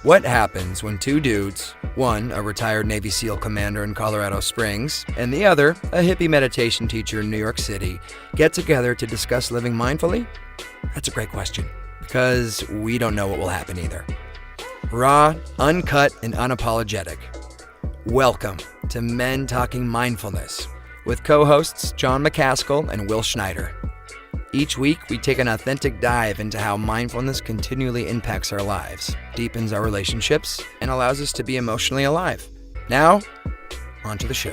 What happens when two dudes, one a retired Navy SEAL commander in Colorado Springs, and the other a hippie meditation teacher in New York City, get together to discuss living mindfully? That's a great question, because we don't know what will happen either. Raw, uncut, and unapologetic. Welcome to Men Talking Mindfulness with co-hosts John McCaskill and Will Schneider. Each week, we take an authentic dive into how mindfulness continually impacts our lives, deepens our relationships, and allows us to be emotionally alive. Now, on to the show.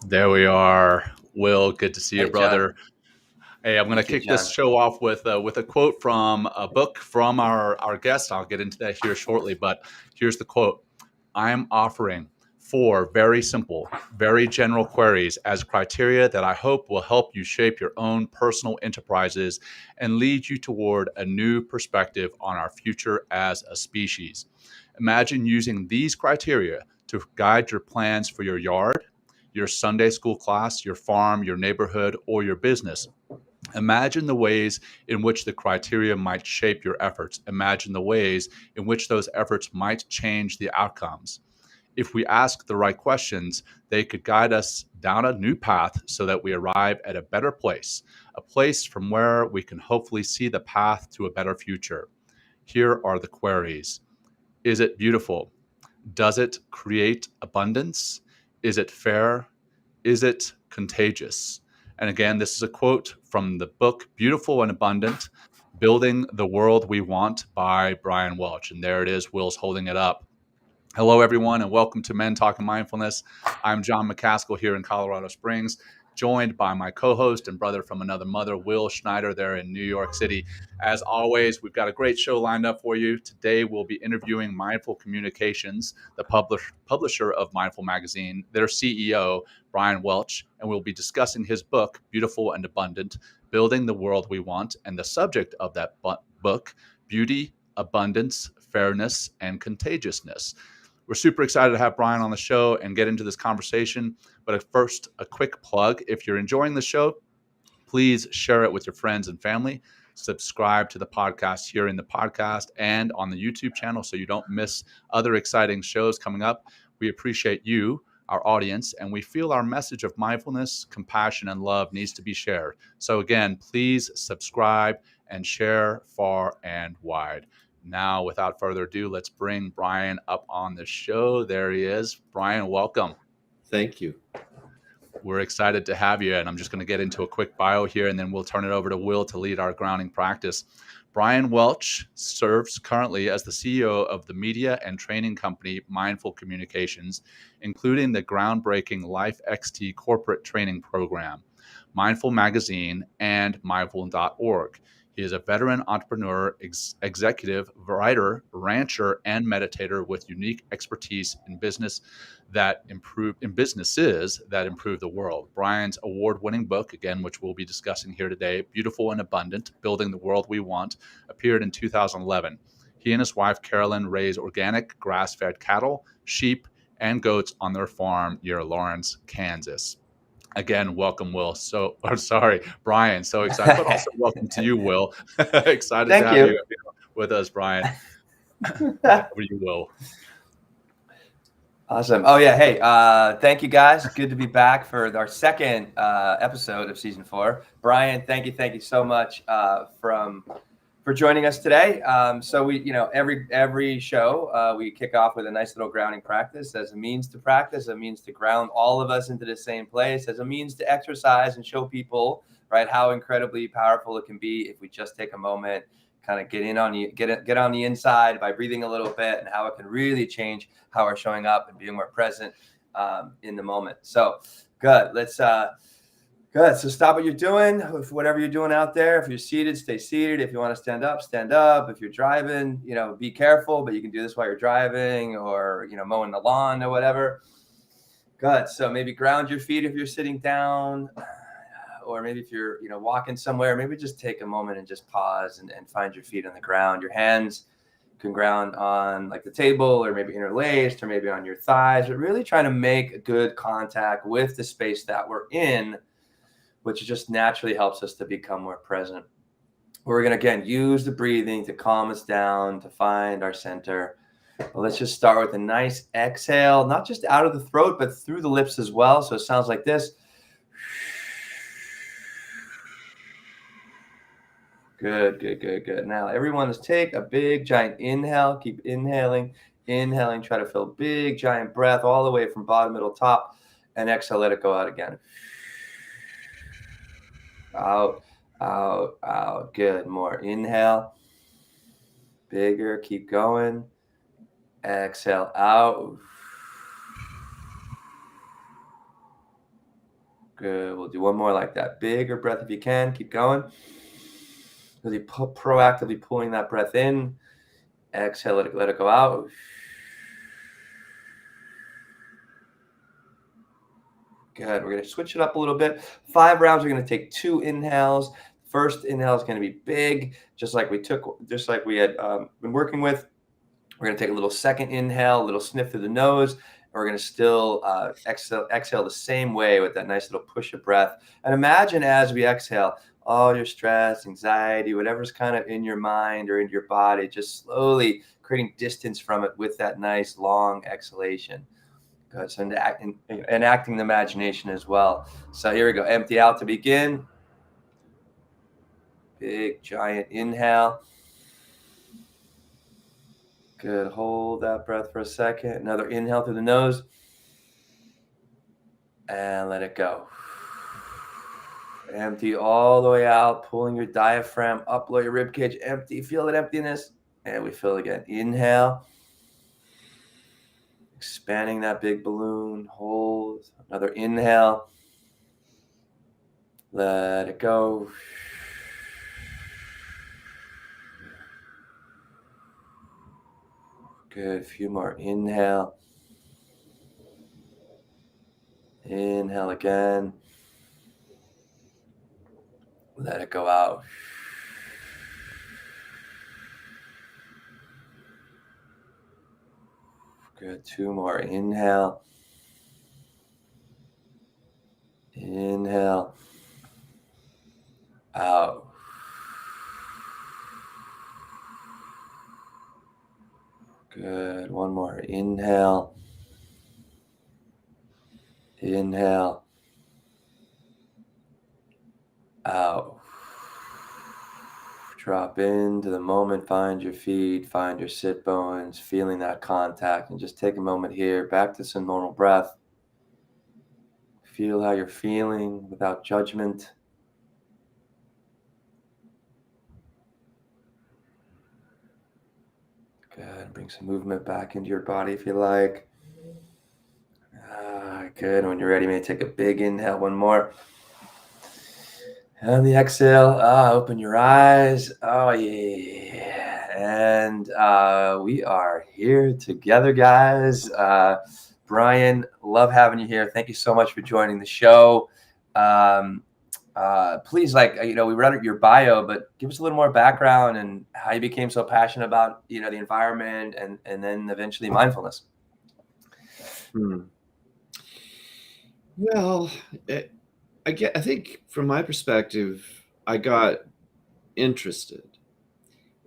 There we are. Will, good to see you, brother. John. Hey, I'm going to kick this show off with a quote from a book from our guest. I'll get into that here shortly, but here's the quote. I am offering 4 very simple, very general queries as criteria that I hope will help you shape your own personal enterprises and lead you toward a new perspective on our future as a species. Imagine using these criteria to guide your plans for your yard, your Sunday school class, your farm, your neighborhood, or your business. Imagine the ways in which the criteria might shape your efforts. Imagine the ways in which those efforts might change the outcomes. If we ask the right questions, they could guide us down a new path so that we arrive at a better place, a place from where we can hopefully see the path to a better future. Here are the queries. Is it beautiful? Does it create abundance? Is it fair? Is it contagious? And again, this is a quote from the book Beautiful and Abundant, Building the World We Want by Bryan Welch. And there it is. Will's holding it up. Hello, everyone, and welcome to Men Talking Mindfulness. I'm John McCaskill here in Colorado Springs, joined by my co-host and brother from another mother, Will Schneider, there in New York City. As always, we've got a great show lined up for you. Today, we'll be interviewing Mindful Communications, the publisher of Mindful Magazine, their CEO, Bryan Welch, and we'll be discussing his book, Beautiful and Abundant, Building the World We Want, and the subject of that book, Beauty, Abundance, Fairness, and Contagiousness. We're super excited to have Bryan on the show and get into this conversation. But first, a quick plug. If you're enjoying the show, please share it with your friends and family. Subscribe to the podcast here in the podcast and on the YouTube channel so you don't miss other exciting shows coming up. We appreciate you, our audience, and we feel our message of mindfulness, compassion, and love needs to be shared. So again, please subscribe and share far and wide. Now, without further ado, let's bring Bryan up on the show. There he is. Bryan, welcome. Thank you. We're excited to have you. And I'm just going to get into a quick bio here, and then we'll turn it over to Will to lead our grounding practice. Bryan Welch serves currently as the CEO of the media and training company Mindful Communications, including the groundbreaking LifeXT corporate training program, Mindful Magazine, and mindful.org. He is a veteran entrepreneur, executive, writer, rancher, and meditator with unique expertise in businesses that improve the world. Bryan's award-winning book, again, which we'll be discussing here today, Beautiful and Abundant, Building the World We Want, appeared in 2011. He and his wife, Carolyn, raise organic grass-fed cattle, sheep, and goats on their farm near Lawrence, Kansas. Again, welcome, Will. Bryan. So excited, but also welcome to you, Will. Excited to have you with us, Bryan. Over you, Will. Awesome. Oh, yeah. Hey, thank you, guys. Good to be back for our second episode of season 4. Bryan, thank you so much for joining us today. So we, every show we kick off with a nice little grounding practice as a means to practice, a means to ground all of us into the same place, as a means to exercise and show people, right, how incredibly powerful it can be if we just take a moment, kind of get on the inside by breathing a little bit, and how it can really change how we're showing up and being more present in the moment. So good. Good. So stop what you're doing, whatever you're doing out there. If you're seated, stay seated. If you want to stand up, stand up. If you're driving, be careful, but you can do this while you're driving or, mowing the lawn or whatever. Good. So maybe ground your feet if you're sitting down, or maybe if you're, walking somewhere, maybe just take a moment and just pause and find your feet on the ground. Your hands can ground on like the table, or maybe interlaced, or maybe on your thighs, but really trying to make good contact with the space that we're in, which just naturally helps us to become more present. We're going to, again, use the breathing to calm us down, to find our center. But let's just start with a nice exhale, not just out of the throat, but through the lips as well. So it sounds like this. Good, good, good, good. Now, everyone, let's take a big, giant inhale. Keep inhaling, inhaling. Try to feel a big, giant breath all the way from bottom, middle, top. And exhale, let it go out again. Out, out, out. Good. More. Inhale. Bigger. Keep going. Exhale out. Good. We'll do one more like that. Bigger breath if you can. Keep going. Really proactively pulling that breath in. Exhale, let it go out. Good. We're going to switch it up a little bit. 5 rounds. We're going to take 2 inhales. First inhale is going to be big, just like we had been working with. We're going to take a little second inhale, a little sniff through the nose. And we're going to still exhale the same way with that nice little push of breath. And imagine as we exhale, all your stress, anxiety, whatever's kind of in your mind or in your body, just slowly creating distance from it with that nice long exhalation. Good. So enacting the imagination as well. So here we go. Empty out to begin. Big, giant inhale. Good. Hold that breath for a second. Another inhale through the nose. And let it go. Empty all the way out, pulling your diaphragm up below your ribcage. Empty. Feel that emptiness. And we fill again. Inhale. Expanding that big balloon. Hold. Another inhale. Let it go. Good. A few more. Inhale. Inhale again. Let it go out. Good. 2 more. Inhale. Inhale. Out. Good. 1 more. Inhale. Inhale. Out. Drop into the moment. Find your feet. Find your sit bones. Feeling that contact. And just take a moment here. Back to some normal breath. Feel how you're feeling without judgment. Good. Bring some movement back into your body if you like. Good. When you're ready, you may take a big inhale. 1 more. And the exhale. Open your eyes. Oh, yeah. And we are here together, guys. Bryan, love having you here. Thank you so much for joining the show. Please, we read your bio, but give us a little more background and how you became so passionate about, the environment and then eventually mindfulness. Well, I think from my perspective, I got interested,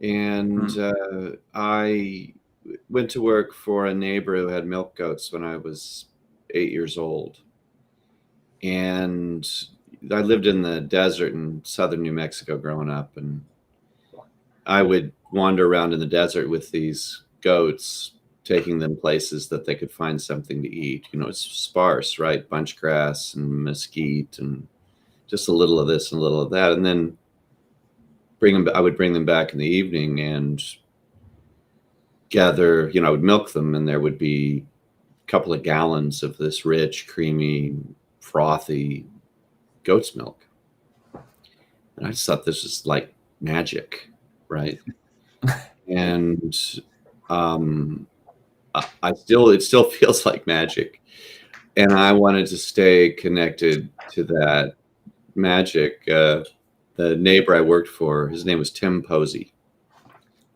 and I went to work for a neighbor who had milk goats when I was 8 years old. And I lived in the desert in southern New Mexico growing up, and I would wander around in the desert with these goats, taking them places that they could find something to eat. It's sparse, right? Bunch grass and mesquite and just a little of this and a little of that. And then I would bring them back in the evening and gather, I would milk them, and there would be a couple of gallons of this rich, creamy, frothy goat's milk. And I just thought this was like magic, right? And it still feels like magic. And I wanted to stay connected to that magic. The neighbor I worked for, his name was Tim Posey.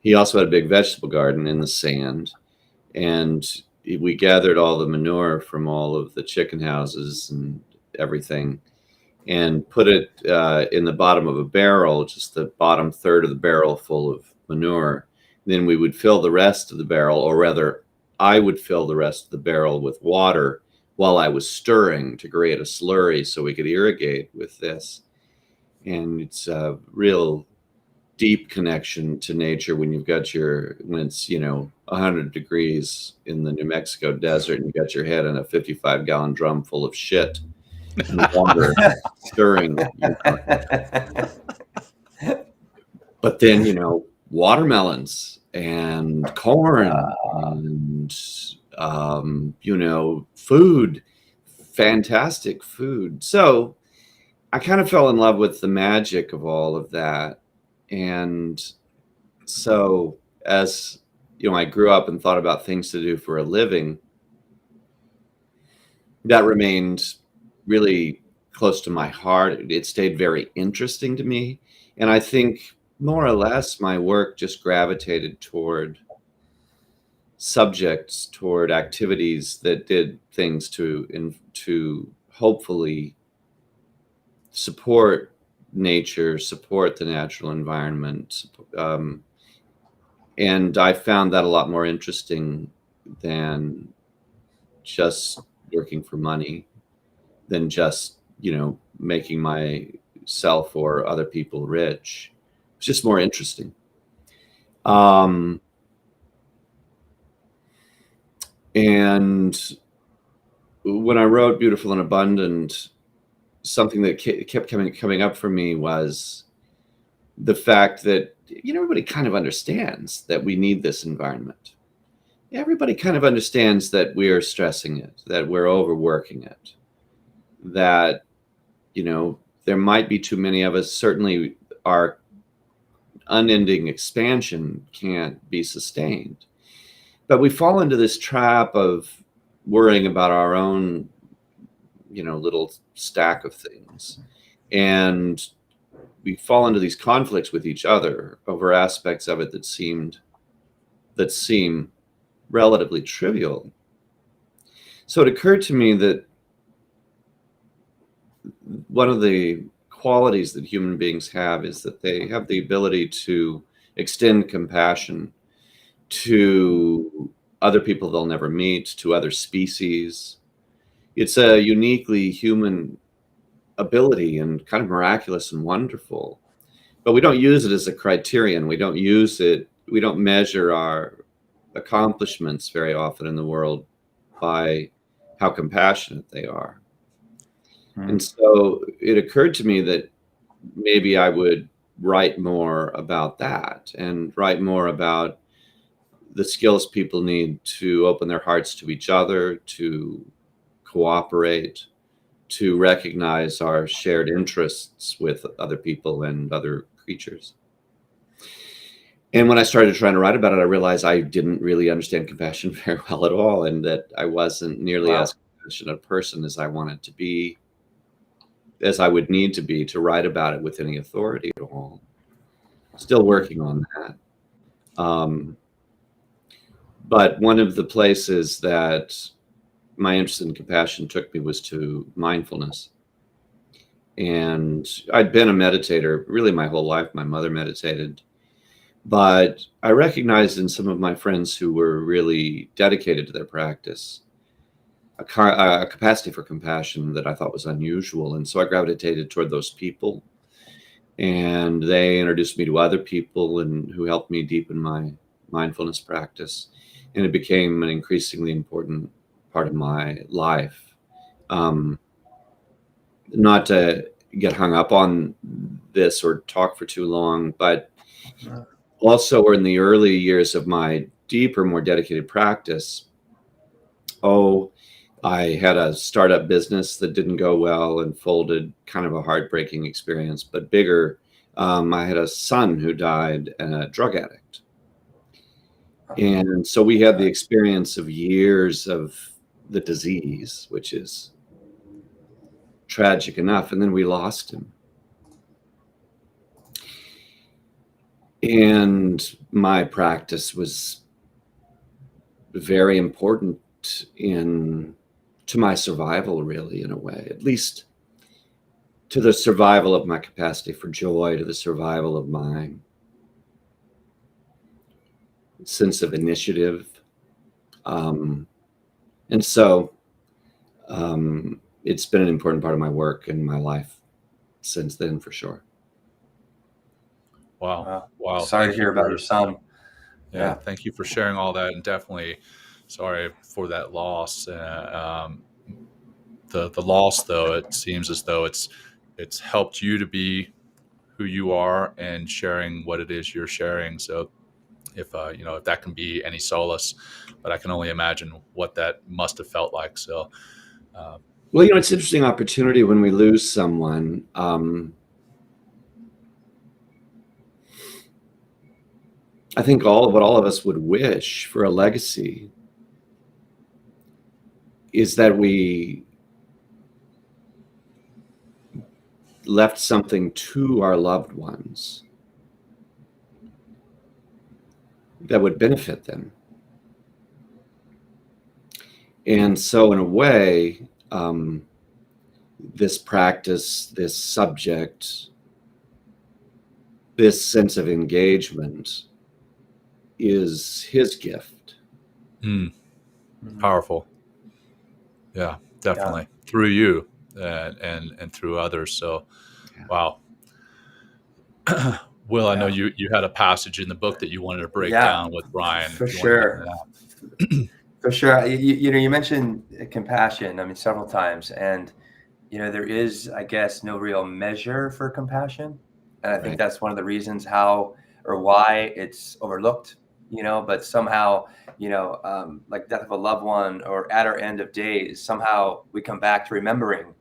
he also had a big vegetable garden in the sand, and we gathered all the manure from all of the chicken houses and everything and put it in the bottom of a barrel, just the bottom third of the barrel full of manure. Then we would fill the rest of the barrel, or rather I would fill the rest of the barrel with water while I was stirring to create a slurry so we could irrigate with this. And it's a real deep connection to nature when you've got when it's 100 degrees in the New Mexico desert and you got your head in a 55-gallon drum full of shit and water stirring. But then watermelons and corn and food, fantastic food. So I kind of fell in love with the magic of all of that. And so as I grew up and thought about things to do for a living, that remained really close to my heart. It stayed very interesting to me. And I think more or less my work just gravitated toward subjects, toward activities that did things to hopefully support nature, support the natural environment. And I found that a lot more interesting than just working for money, than just, making myself or other people rich. It's just more interesting. And when I wrote Beautiful and Abundant, something that kept coming up for me was the fact that everybody kind of understands that we need this environment. Everybody kind of understands that we are stressing it, that we're overworking it, that there might be too many of us. Certainly our unending expansion can't be sustained, but we fall into this trap of worrying about our own little stack of things, and we fall into these conflicts with each other over aspects of it that seem relatively trivial. So it occurred to me that one of the qualities that human beings have is that they have the ability to extend compassion to other people they'll never meet, to other species. It's a uniquely human ability and kind of miraculous and wonderful, but we don't use it as a criterion. We don't measure our accomplishments very often in the world by how compassionate they are. And so it occurred to me that maybe I would write more about that and write more about the skills people need to open their hearts to each other, to cooperate, to recognize our shared interests with other people and other creatures. And when I started trying to write about it, I realized I didn't really understand compassion very well at all, and that I wasn't nearly as compassionate a person as I wanted to be, as I would need to be to write about it with any authority at all. Still working on that. But one of the places that my interest in compassion took me was to mindfulness. And I'd been a meditator really my whole life. My mother meditated. But I recognized in some of my friends who were really dedicated to their practice a capacity for compassion that I thought was unusual. And so I gravitated toward those people. And they introduced me to other people and who helped me deepen my mindfulness practice. And it became an increasingly important part of my life. Not to get hung up on this or talk for too long, but also in the early years of my deeper, more dedicated practice, I had a startup business that didn't go well and folded, kind of a heartbreaking experience, but bigger. I had a son who died, a drug addict. And so we had the experience of years of the disease, which is tragic enough. And then we lost him. And my practice was very important to my survival, really, in a way, at least to the survival of my capacity for joy, to the survival of my sense of initiative. And so it's been an important part of my work and my life since then, for sure. Wow. Sorry to hear about your son. Yeah, thank you for sharing all that, and definitely sorry for that loss. The loss, though, it seems as though it's helped you to be who you are and sharing what it is you're sharing. So if if that can be any solace, but I can only imagine what that must have felt like. So well, it's an interesting opportunity when we lose someone. I think what all of us would wish for a legacy is that we left something to our loved ones that would benefit them. And so in a way, this practice, this subject, this sense of engagement is his gift. Powerful. Yeah, definitely. Through you and through others. So, wow. Will, I know you had a passage in the book that you wanted to break down with Bryan. For sure. For sure. You mentioned compassion, several times. And, there is, I guess, no real measure for compassion. And I think that's one of the reasons why it's overlooked, but somehow, like death of a loved one or at our end of days, somehow we come back to remembering,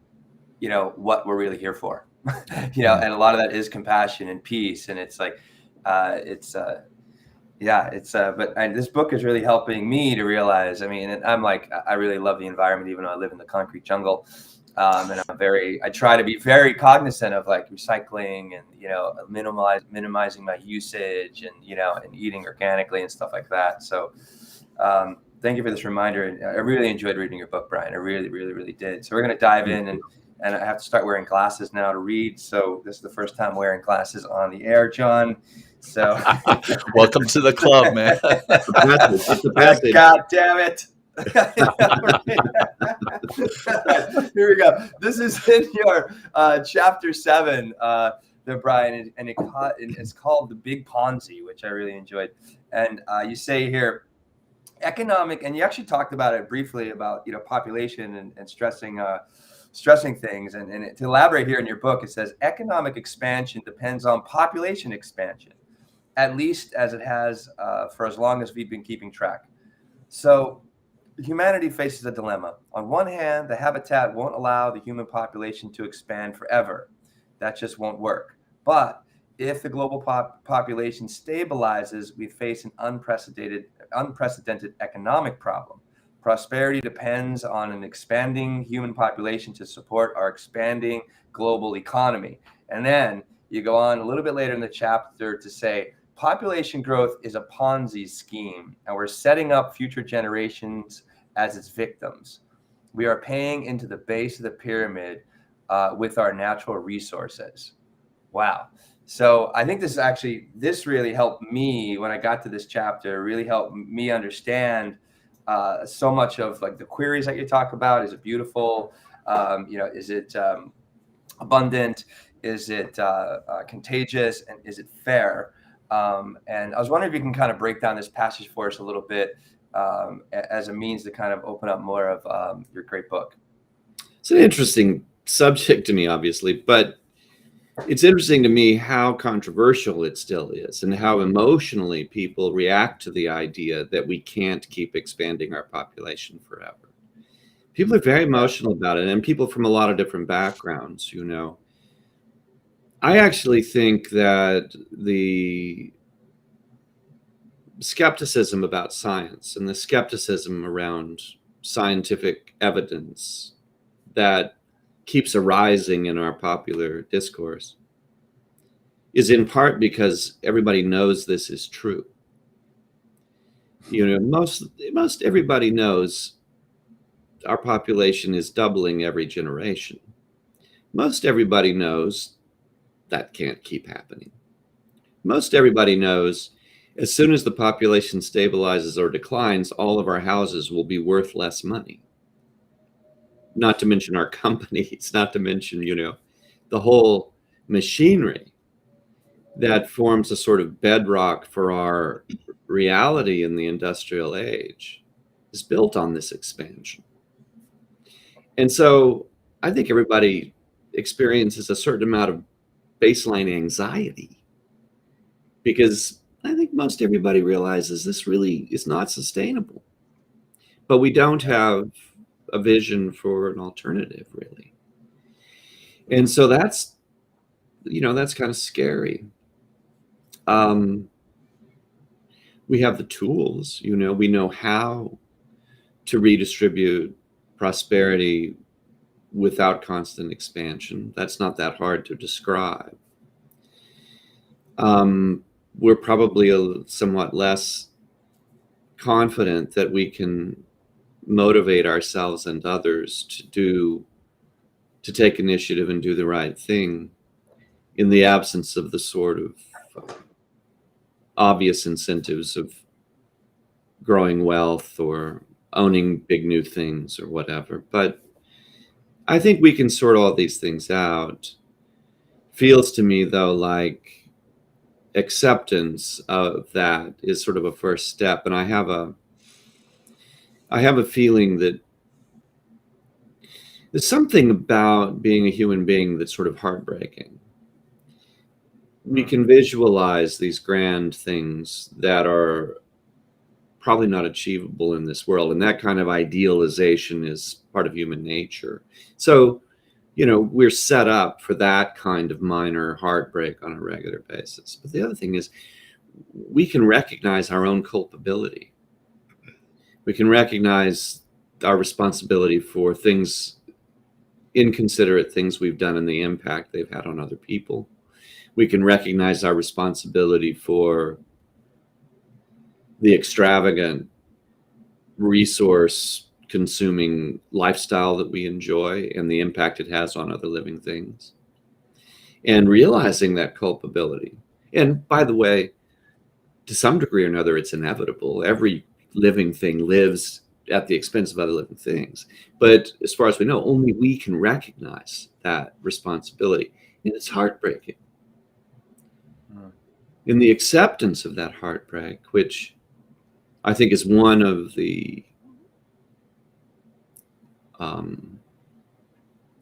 what we're really here for, and a lot of that is compassion and peace. And it's like, but this book is really helping me to realize, and I'm like, I really love the environment, even though I live in the concrete jungle. And I try to be very cognizant of like recycling and, minimizing my usage and, and eating organically and stuff like that. So, thank you for this reminder. And I really enjoyed reading your book, Bryan. I really, really, really did. So we're going to dive in and I have to start wearing glasses now to read. So this is the first time wearing glasses on the air, Jon. So welcome to the club, man. God damn it. Here we go. This is in your chapter 7, there, Bryan, and it's called The Big Ponzi, which I really enjoyed. And you say here, economic, and you actually talked about it briefly about population and stressing things. And to elaborate here in your book, it says economic expansion depends on population expansion, at least as it has for as long as we've been keeping track. So humanity faces a dilemma. On one hand, the habitat won't allow the human population to expand forever. That just won't work. But if the global population stabilizes, we face an unprecedented economic problem. Prosperity depends on an expanding human population to support our expanding global economy. And then you go on a little bit later in the chapter to say, population growth is a Ponzi scheme, and we're setting up future generations as its victims. We are paying into the base of the pyramid with our natural resources. Wow. So I think this really helped me when I got to this chapter, really helped me understand so much of like the queries that you talk about. Is it beautiful? Is it abundant? Is it contagious? And is it fair? And I was wondering if you can kind of break down this passage for us a little bit as a means to kind of open up more of your great book. It's an interesting subject to me, obviously, but it's interesting to me how controversial it still is and how emotionally people react to the idea that we can't keep expanding our population forever. People are very emotional about it, and people from a lot of different backgrounds, I actually think that the skepticism about science and the skepticism around scientific evidence that keeps arising in our popular discourse is in part because everybody knows this is true. Most everybody knows our population is doubling every generation. Most everybody knows that can't keep happening. Most everybody knows as soon as the population stabilizes or declines, all of our houses will be worth less money. Not to mention our companies, not to mention, the whole machinery that forms a sort of bedrock for our reality in the industrial age is built on this expansion. And so I think everybody experiences a certain amount of baseline anxiety, because I think most everybody realizes this really is not sustainable. But we don't have a vision for an alternative, really. And so that's kind of scary. We have the tools, we know how to redistribute prosperity without constant expansion. That's not that hard to describe. We're probably somewhat less confident that we can motivate ourselves and others to take initiative and do the right thing in the absence of the sort of obvious incentives of growing wealth or owning big new things or whatever. But I think we can sort all these things out. Feels to me, though, like acceptance of that is sort of a first step. And I have a feeling that there's something about being a human being that's sort of heartbreaking. We can visualize these grand things that are probably not achievable in this world. And that kind of idealization is part of human nature. So, we're set up for that kind of minor heartbreak on a regular basis. But the other thing is, we can recognize our own culpability. We can recognize our responsibility for inconsiderate things we've done and the impact they've had on other people. We can recognize our responsibility for the extravagant resource consuming lifestyle that we enjoy and the impact it has on other living things. And realizing that culpability. And by the way, to some degree or another, it's inevitable. Every living thing lives at the expense of other living things. But as far as we know, only we can recognize that responsibility. And it's heartbreaking. In the acceptance of that heartbreak, which I think is one of the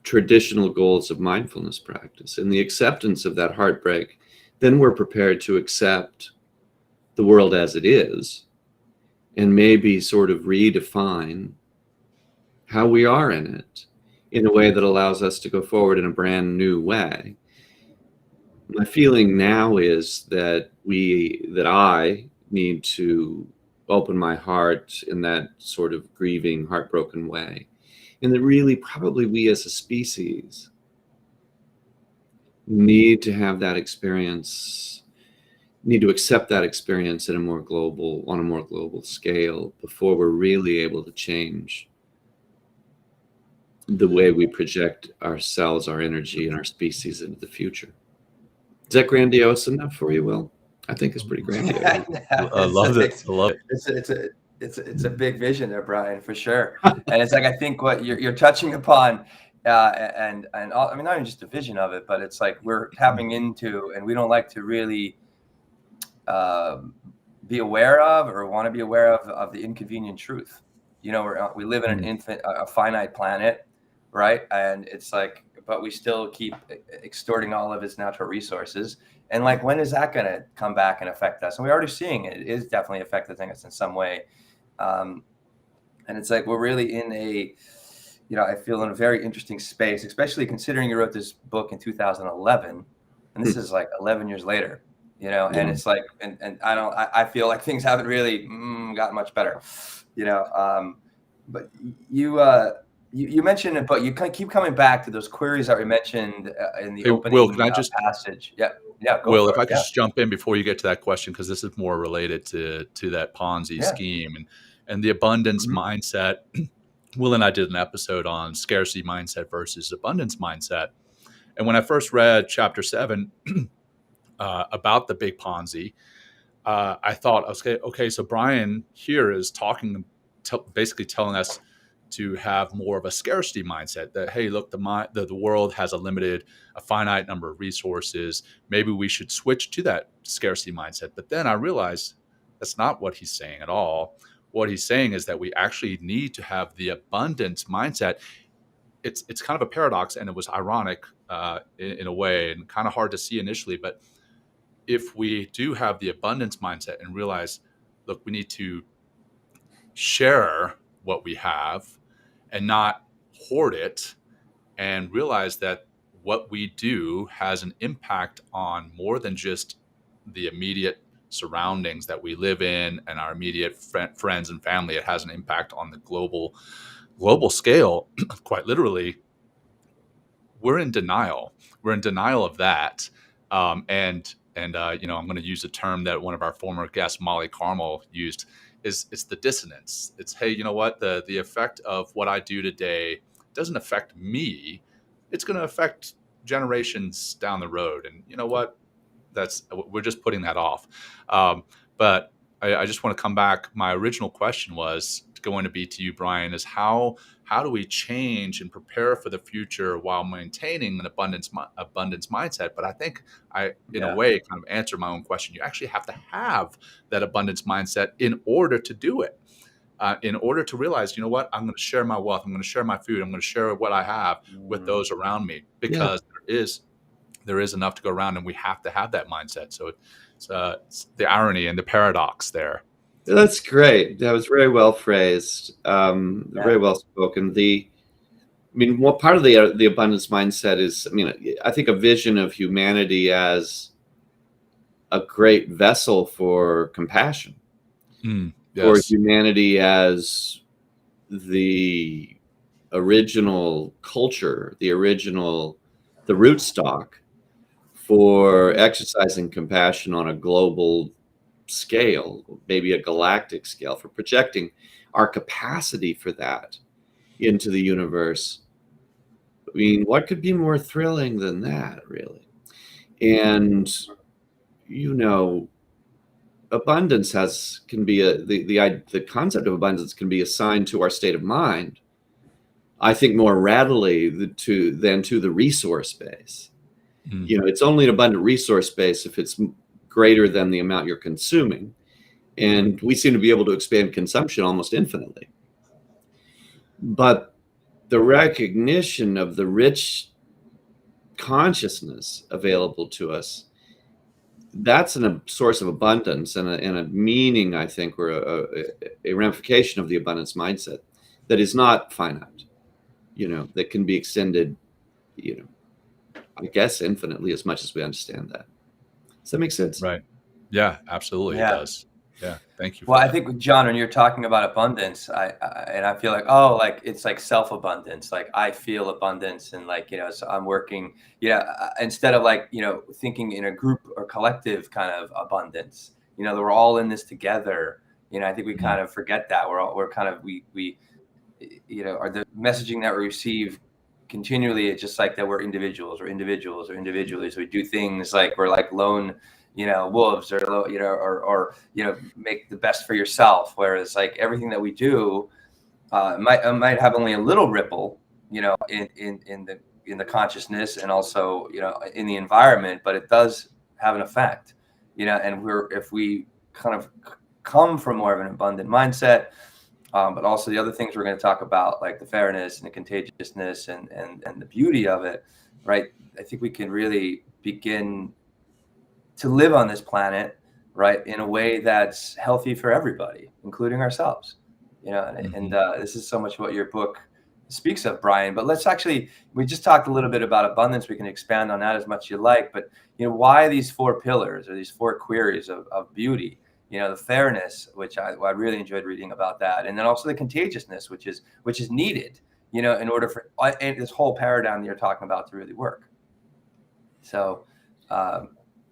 traditional goals of mindfulness practice, in the acceptance of that heartbreak, then we're prepared to accept the world as it is and maybe sort of redefine how we are in it in a way that allows us to go forward in a brand new way. My feeling now is that I need to open my heart in that sort of grieving, heartbroken way. And that really probably we as a species need to have that experience, need to accept that experience on a more global scale before we're really able to change the way we project ourselves, our energy, and our species into the future. Is that grandiose enough for you, Will? I think it's pretty grandiose. I love it. I love it. It's a big vision there, Bryan, for sure. And it's like, I think what you're touching upon, and all, I mean, not even just a vision of it, but it's like we're tapping into, and we don't like to really be aware of or want to be aware of the inconvenient truth. We live in a finite planet, right? And it's like, but we still keep extorting all of its natural resources. And like, when is that going to come back and affect us? And we're already seeing it. It is definitely affecting us in some way. And it's like, we're really in I feel in a very interesting space, especially considering you wrote this book in 2011, and this is like 11 years later, and it's like, and I feel like things haven't really gotten much better, but you mentioned it, but you keep coming back to those queries that we mentioned in the opening Will, can I just passage. Yeah. Yeah, Will, if I could just jump in before you get to that question, because this is more related to that Ponzi scheme and the abundance mindset. Will and I did an episode on scarcity mindset versus abundance mindset. And when I first read chapter 7 about the big Ponzi, I thought, okay, so Bryan here is basically telling us to have more of a scarcity mindset, that, hey, look, the world has a finite number of resources. Maybe we should switch to that scarcity mindset. But then I realized that's not what he's saying at all. What he's saying is that we actually need to have the abundance mindset. It's kind of a paradox, and it was ironic in a way, and kind of hard to see initially. But if we do have the abundance mindset and realize, look, we need to share what we have and not hoard it, and realize that what we do has an impact on more than just the immediate surroundings that we live in and our immediate friends and family. It has an impact on the global scale. Quite literally, we're in denial. We're in denial of that. And I'm going to use a term that one of our former guests, Molly Carmel, used. It's the dissonance. It's, hey, you know what? The effect of what I do today doesn't affect me. It's going to affect generations down the road. And you know what? We're just putting that off. But I just want to come back. My original question was going to be to you, Bryan, is how do we change and prepare for the future while maintaining an abundance mindset? But I think in a way, kind of answer my own question. You actually have to have that abundance mindset in order to do it. In order to realize, you know what, I'm going to share my wealth. I'm going to share my food. I'm going to share what I have with those around me, because there is enough to go around, and we have to have that mindset. So it's the irony and the paradox there. That's great. That was very well phrased, very well spoken. What part of the abundance mindset is, I think a vision of humanity as a great vessel for compassion, or humanity as the original culture, the rootstock for exercising compassion on a global scale, maybe a galactic scale, for projecting our capacity for that into the universe. What could be more thrilling than that, really? And abundance can be the concept of abundance can be assigned to our state of mind, I think, more readily than to the resource base. It's only an abundant resource base if it's greater than the amount you're consuming. And we seem to be able to expand consumption almost infinitely. But the recognition of the rich consciousness available to us, that's a source of abundance and a meaning, I think, or a ramification of the abundance mindset that is not finite, that can be extended, I guess, infinitely, as much as we understand that. Does that make sense? Right. Yeah, absolutely. It does. Yeah. Thank you. Well, I think, John, when you're talking about abundance, I feel like, it's like self-abundance. Like, I feel abundance, and so I'm working, instead of thinking in a group or collective kind of abundance, that we're all in this together. I think we kind of forget that we're kind of, we are the messaging that we receive continually. It's just like that we're individuals. We do things like we're like lone, wolves, or make the best for yourself. Whereas everything that we do might have only a little ripple, in the consciousness, and also, in the environment, but it does have an effect, and if we kind of come from more of an abundant mindset, but also the other things we're going to talk about, like the fairness and the contagiousness and the beauty of it, right? I think we can really begin to live on this planet, right, in a way that's healthy for everybody, including ourselves, and this is so much what your book speaks of, Bryan. But we just talked a little bit about abundance. We can expand on that as much as you like, but why these 4 pillars, or these 4 queries of beauty? The fairness, which I really enjoyed reading about that, and then also the contagiousness, which is needed, in order for this whole paradigm that you're talking about to really work. So,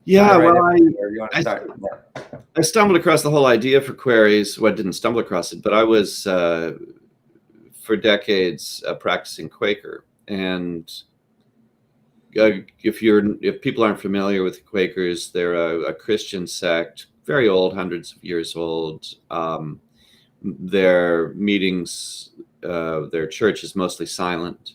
Yeah, well, I stumbled across the whole idea for queries. Well, I didn't stumble across it, but I was for decades practicing Quaker. And if people aren't familiar with the Quakers, they're a Christian sect, very old, hundreds of years old. Their meetings, their church is mostly silent.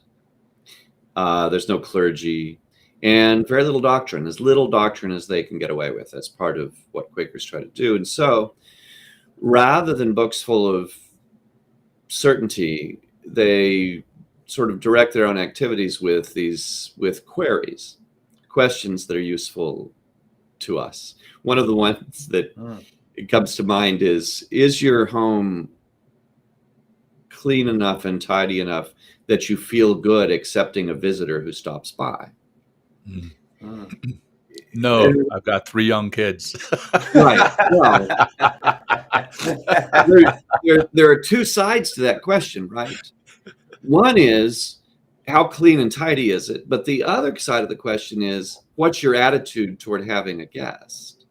There's no clergy. And very little doctrine, as little doctrine as they can get away with. That's part of what Quakers try to do. And so rather than books full of certainty, they sort of direct their own activities with queries, questions that are useful to us. One of the ones that comes to mind is your home clean enough and tidy enough that you feel good accepting a visitor who stops by? No, I've got 3 young kids. Right. Well, there are 2 sides to that question, right? One is, how clean and tidy is it? But the other side of the question is, what's your attitude toward having a guest?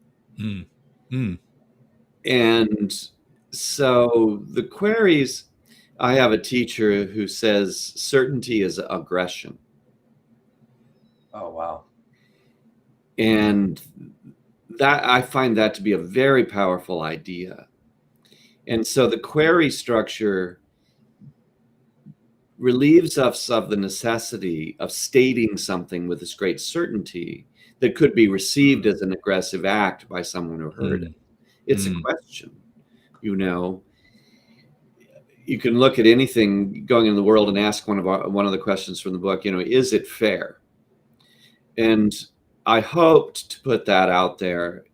And so the queries, I have a teacher who says certainty is aggression. Oh, wow. And that, I find that to be a very powerful idea. And so the query structure relieves us of the necessity of stating something with this great certainty that could be received as an aggressive act by someone who heard it. It's a question. You know, you can look at anything going in the world and ask one of the questions from the book, you know, is it fair? And I hoped to put that out there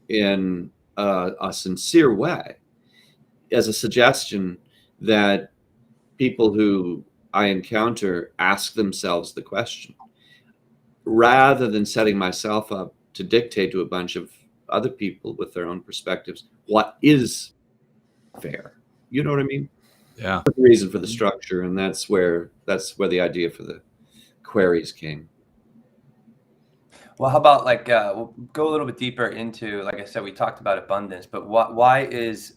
in a sincere way as a suggestion that people who I encounter ask themselves the question, rather than setting myself up to dictate to a bunch of other people with their own perspectives what is fair. You know what I mean? Yeah. That's the reason for the structure, and that's where the idea for the queries came. Well, how about we'll go a little bit deeper into, like I said, we talked about abundance, but why is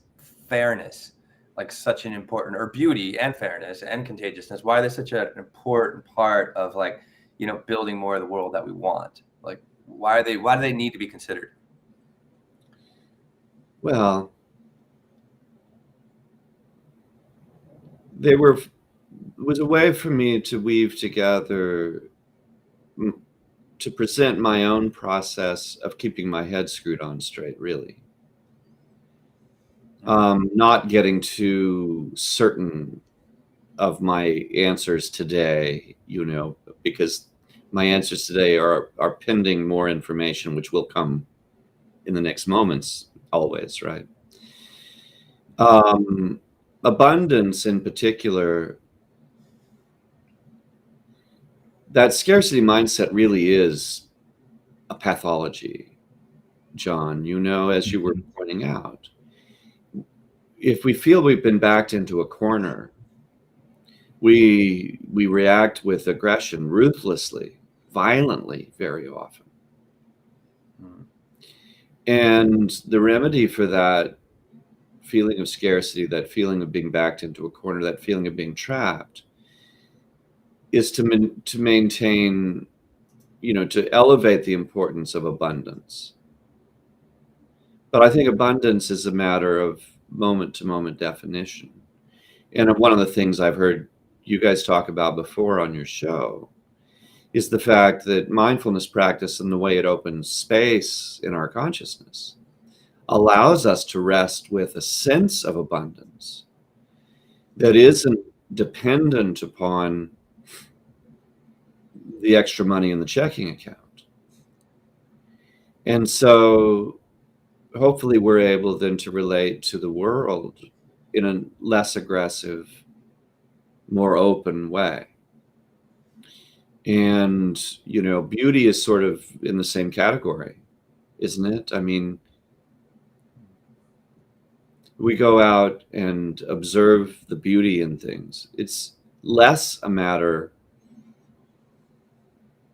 fairness like such an important, or beauty and fairness and contagiousness? Why are they such an important part of building more of the world that we want? Like, why do they need to be considered? Well, it was a way for me to weave together, to present my own process of keeping my head screwed on straight, really. Not getting too certain of my answers today, because my answers today are pending more information, which will come in the next moments, always, right? Abundance in particular, that scarcity mindset really is a pathology, John, as you were pointing out. If we feel we've been backed into a corner, we react with aggression, ruthlessly, violently, very often. And the remedy for that feeling of scarcity, that feeling of being backed into a corner, that feeling of being trapped, is to maintain, to elevate the importance of abundance. But I think abundance is a matter of moment-to-moment definition. And one of the things I've heard you guys talk about before on your show is the fact that mindfulness practice and the way it opens space in our consciousness allows us to rest with a sense of abundance that isn't dependent upon the extra money in the checking account. And so hopefully we're able then to relate to the world in a less aggressive, more open way. And, beauty is sort of in the same category, isn't it? I mean, we go out and observe the beauty in things. It's less a matter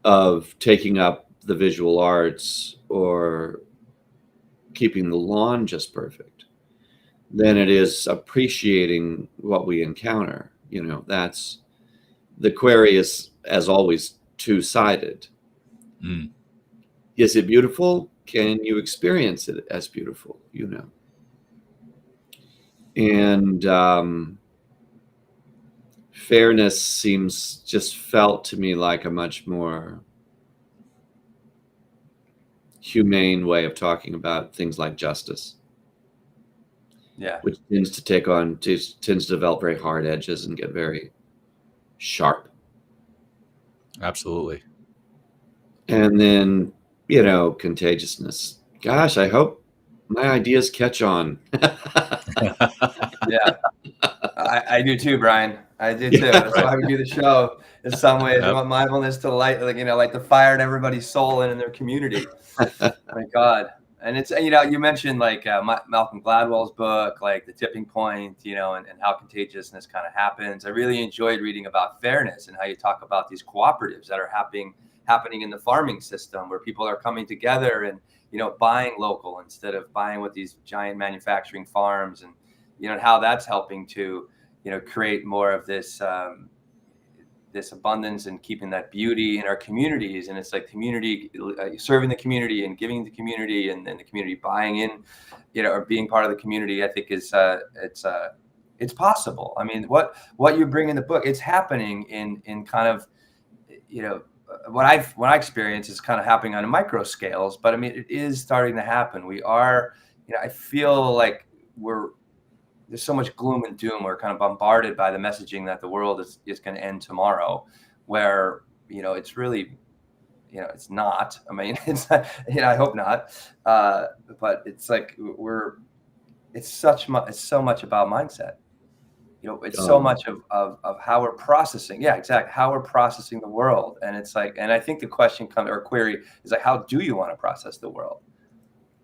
of taking up the visual arts or keeping the lawn just perfect than it is appreciating what we encounter. That's the query is, as always, two-sided. Is it beautiful? Can you experience it as beautiful? And fairness just felt to me like a much more humane way of talking about things like justice. Yeah. Which tends to develop very hard edges and get very sharp. Absolutely. And then, contagiousness. Gosh, I hope my ideas catch on. Yeah. I do too, Bryan. I do too. That's why we do the show in some ways. I want mindfulness to light the fire in everybody's soul and in their community. My God. And it's, you mentioned Malcolm Gladwell's book, like The Tipping Point, and how contagiousness kind of happens. I really enjoyed reading about fairness and how you talk about these cooperatives that are happening in the farming system, where people are coming together and, buying local instead of buying with these giant manufacturing farms, and, and how that's helping to, create more of this, this abundance and keeping that beauty in our communities. And it's like community, serving the community and giving the community, and then the community buying in, or being part of the community. I think is it's possible. I mean, what you bring in the book, it's happening in kind of, what I experience is kind of happening on micro scales, but I mean, it is starting to happen. We are, I feel like there's so much gloom and doom. We're kind of bombarded by the messaging that the world is going to end tomorrow, where, it's really, it's not. I mean, it's, I hope not. But it's like it's so much about mindset. It's so much of how we're processing. Yeah, exactly. How we're processing the world. And it's like, and I think the question or query is like, how do you want to process the world?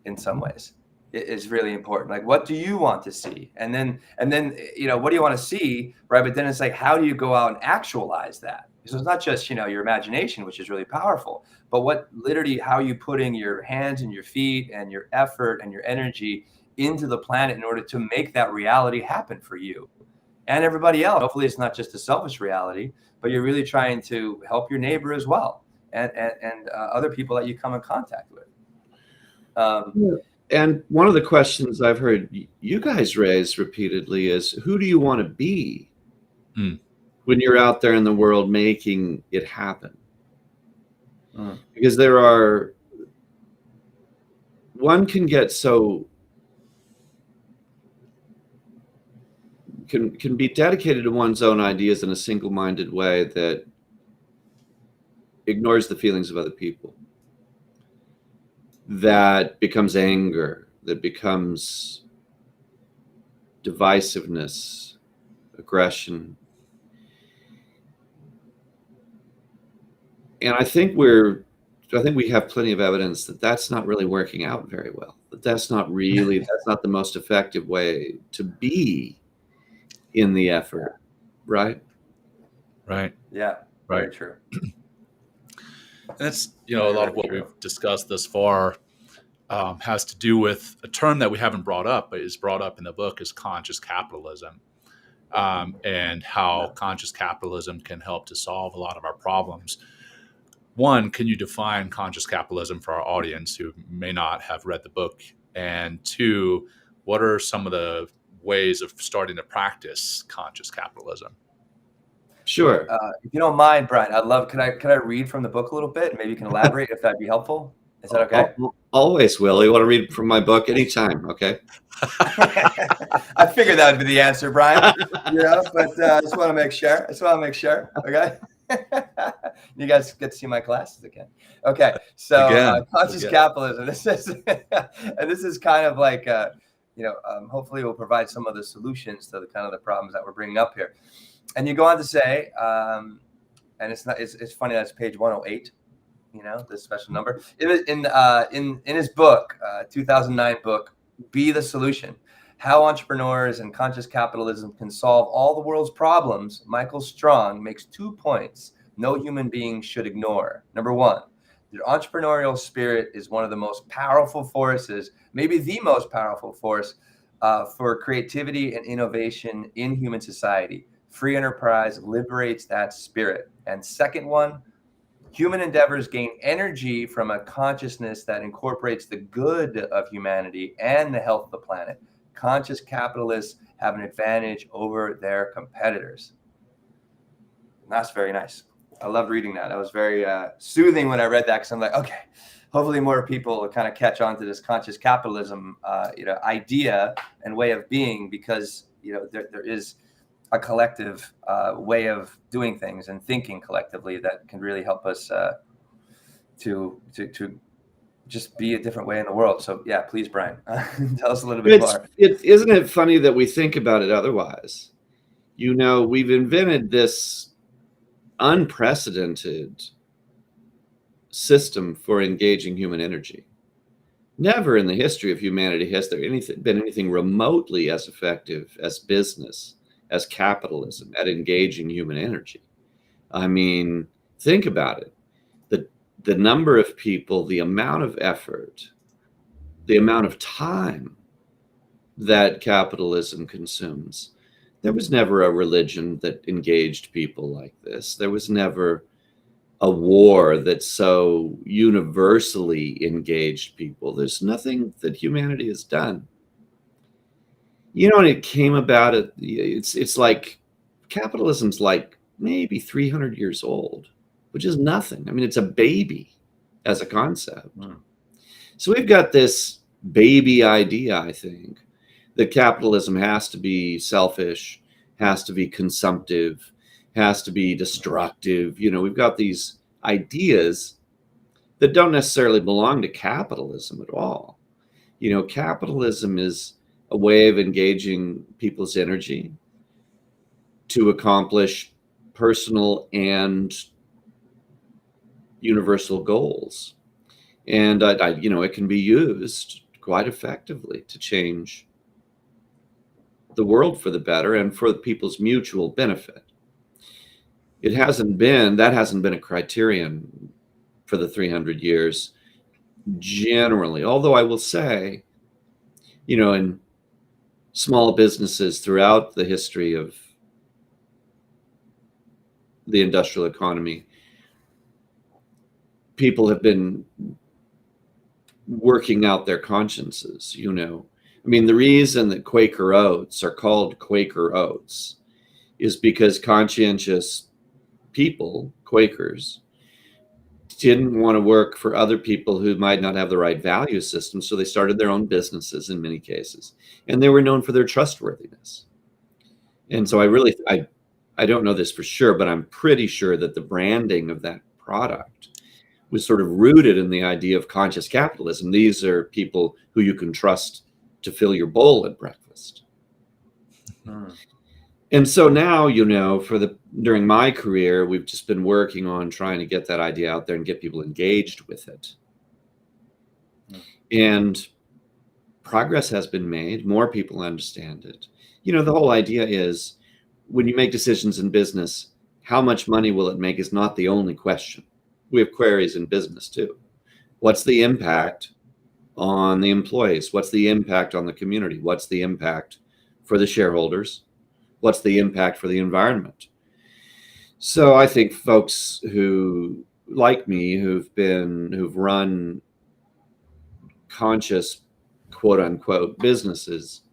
In some ways, it is really important. Like, what do you want to see? And then, what do you want to see? Right. But then it's like, how do you go out and actualize that? So it's not just, your imagination, which is really powerful, but how are you putting your hands and your feet and your effort and your energy into the planet in order to make that reality happen for you and everybody else? Hopefully it's not just a selfish reality, but you're really trying to help your neighbor as well, and other people that you come in contact with. And one of the questions I've heard you guys raise repeatedly is, who do you want to be when you're out there in the world making it happen? Because one can get so can be dedicated to one's own ideas in a single-minded way that ignores the feelings of other people. That becomes anger, that becomes divisiveness, aggression. And I think we have plenty of evidence that that's not really working out very well. That's not the most effective way to be in the effort, right? Right. Yeah. Right. Very true. That's, a lot of what we've discussed thus far has to do with a term that we haven't brought up, but is brought up in the book, is conscious capitalism, and how conscious capitalism can help to solve a lot of our problems. One, can you define conscious capitalism for our audience who may not have read the book? And two, what are some of the ways of starting to practice conscious capitalism? Sure. If you don't mind, Bryan, I'd love, could I read from the book a little bit? Maybe you can elaborate if that'd be helpful. Is that okay? Always, Will. You want to read from my book anytime, okay? I figured that would be the answer, Bryan. But I just want to make sure. Okay. You guys get to see my classes again. Okay. So conscious capitalism. This is kind of like, hopefully we'll provide some of the solutions to the kind of the problems that we're bringing up here. And you go on to say, and it's funny, that's page 108, this special number. In his book, 2009 book, Be the Solution, How Entrepreneurs and Conscious Capitalism Can Solve All the World's Problems, Michael Strong makes 2 points no human being should ignore. Number one, The entrepreneurial spirit is one of the most powerful forces, maybe the most powerful force for creativity and innovation in human society. Free enterprise liberates that spirit. And second one, human endeavors gain energy from a consciousness that incorporates the good of humanity and the health of the planet. Conscious capitalists have an advantage over their competitors. And that's very nice. I loved reading that. That was very soothing when I read that, because I'm like, okay, hopefully more people will kind of catch on to this conscious capitalism, idea and way of being, because there is a collective way of doing things and thinking collectively that can really help us to just be a different way in the world. So yeah, please, Bryan, tell us a little bit more. Isn't it funny that we think about it otherwise? We've invented this unprecedented system for engaging human energy. Never in the history of humanity has there been anything remotely as effective as business, as capitalism, at engaging human energy. I mean, think about it. The number of people, the amount of effort, the amount of time that capitalism consumes. There was never a religion that engaged people like this. There was never a war that so universally engaged people. There's nothing that humanity has done. And it came about, it's like capitalism's like maybe 300 years old, which is nothing. I mean, it's a baby as a concept. So we've got this baby idea, I think, that capitalism has to be selfish, has to be consumptive, has to be destructive. We've got these ideas that don't necessarily belong to capitalism at all. Capitalism is a way of engaging people's energy to accomplish personal and universal goals. And it can be used quite effectively to change the world for the better and for people's mutual benefit. That hasn't been a criterion for the 300 years generally. Although I will say, in small businesses throughout the history of the industrial economy, people have been working out their consciences. I mean, the reason that Quaker oats are called Quaker oats is because conscientious people, Quakers, didn't want to work for other people who might not have the right value system. So they started their own businesses in many cases, and they were known for their trustworthiness. And so I don't know this for sure, but I'm pretty sure that the branding of that product was sort of rooted in the idea of conscious capitalism. These are people who you can trust to fill your bowl at breakfast. And so now, during my career, we've just been working on trying to get that idea out there and get people engaged with it. And progress has been made. More people understand it. The whole idea is, when you make decisions in business, how much money will it make is not the only question. We have queries in business too. What's the impact on the employees? What's the impact on the community? What's the impact for the shareholders? What's the impact for the environment? So I think folks who, like me, who've run conscious, quote unquote, businesses,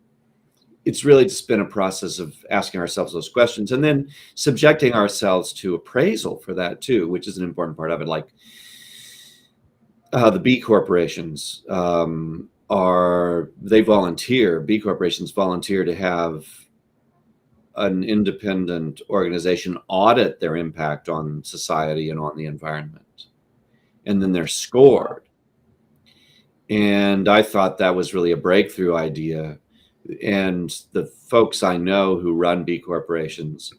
it's really just been a process of asking ourselves those questions and then subjecting ourselves to appraisal for that too, which is an important part of it. Like the B corporations B corporations volunteer to have an independent organization audit their impact on society and on the environment. And then they're scored. And I thought that was really a breakthrough idea. And the folks I know who run B corporations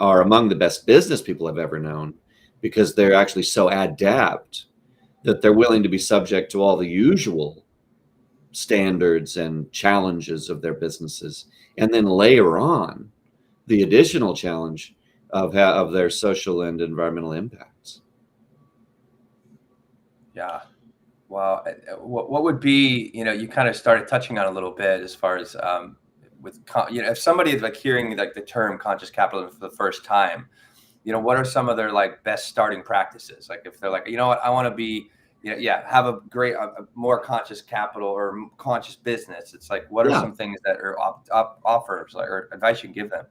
are among the best business people I've ever known, because they're actually so adept that they're willing to be subject to all the usual standards and challenges of their businesses, and then layer on the additional challenge of their social and environmental impacts. Yeah. Wow. What would be, you kind of started touching on a little bit as far as if somebody is like hearing like the term conscious capitalism for the first time, what are some of their like best starting practices? Like if they're like, you know what, I want to be, have a great, a more conscious capital or conscious business. It's like, what are some things that are offers or advice you can give them?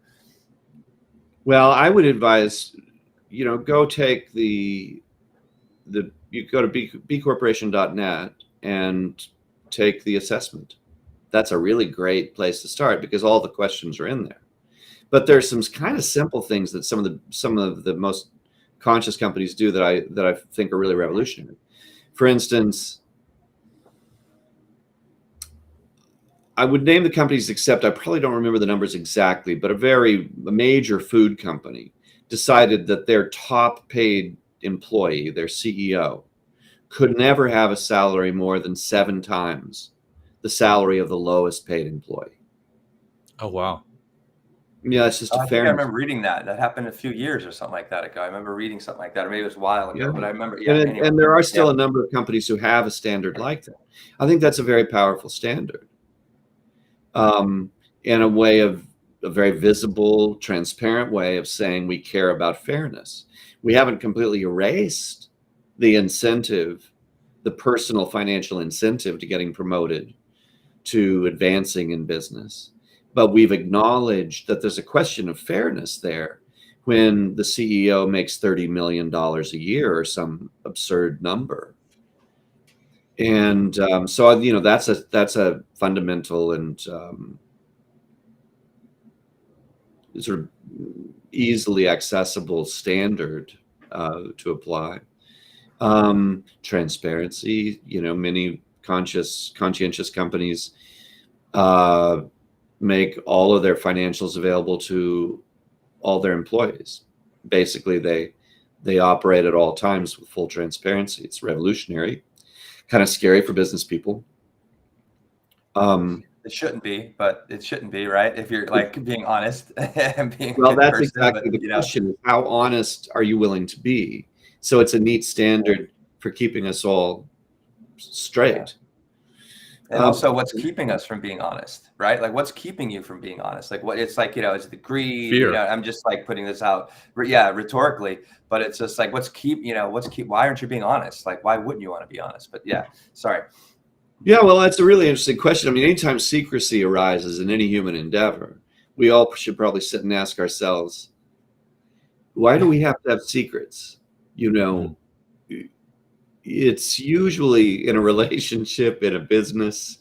Well, I would advise, go take you go to bcorporation.net and take the assessment. That's a really great place to start because all the questions are in there. But there's some kind of simple things that some of the most conscious companies do that I think are really revolutionary. For instance, I would name the companies, except I probably don't remember the numbers exactly, but a major food company decided that their top paid employee, their CEO, could never have a salary more than 7 times the salary of the lowest paid employee. Oh, wow. Yeah, it's just a fairness. I think I remember reading that. That happened a few years or something like that ago. I remember reading something like that, or maybe it was a while ago, but I remember. Yeah, anyway. And there are still a number of companies who have a standard like that. I think that's a very powerful standard. And a very visible, transparent way of saying we care about fairness. We haven't completely erased the incentive, the personal financial incentive to getting promoted, to advancing in business. But we've acknowledged that there's a question of fairness there when the CEO makes $30 million a year or some absurd number. And so, that's a fundamental and sort of easily accessible standard to apply. Transparency, many conscientious companies make all of their financials available to all their employees. Basically, they operate at all times with full transparency. It's revolutionary, kind of scary for business people. It shouldn't be, but it shouldn't be, right? If you're like being honest and being well, that's exactly the question. How honest are you willing to be? So it's a neat standard for keeping us all straight. Yeah. And also what's keeping us from being honest, right? Like what's keeping you from being honest? Like what it's like, it's the greed, fear. I'm just like putting this out, rhetorically, but it's just like, why aren't you being honest? Like, why wouldn't you want to be honest? But sorry. Yeah, well, that's a really interesting question. I mean, anytime secrecy arises in any human endeavor, we all should probably sit and ask ourselves, why do we have to have secrets? It's usually in a relationship, in a business.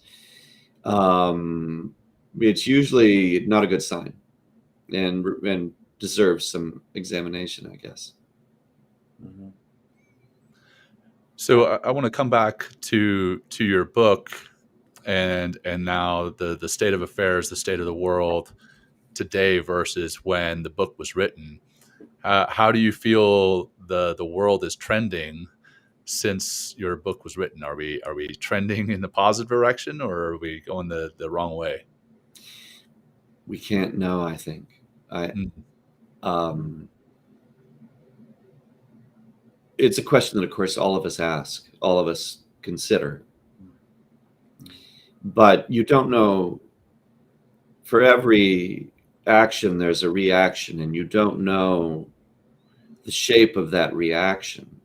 It's usually not a good sign and deserves some examination, I guess. Mm-hmm. So I want to come back to your book and now the state of affairs, the state of the world today versus when the book was written. How do you feel the world is trending since your book was written? Are we trending in the positive direction, or are we going the wrong way? We can't know, I think. It's a question that, of course, all of us ask, all of us consider. But you don't know. For every action, there's a reaction, and you don't know the shape of that reaction.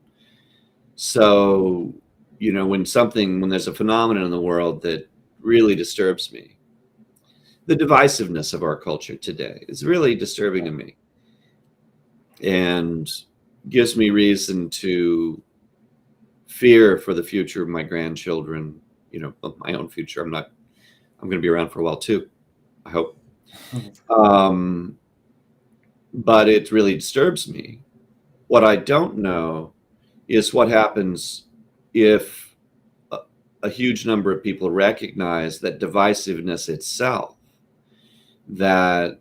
So, when there's a phenomenon in the world that really disturbs me, the divisiveness of our culture today is really disturbing to me and gives me reason to fear for the future of my grandchildren, my own future. I'm going to be around for a while too, I hope. But it really disturbs me. What I don't know is what happens if a huge number of people recognize that divisiveness itself, that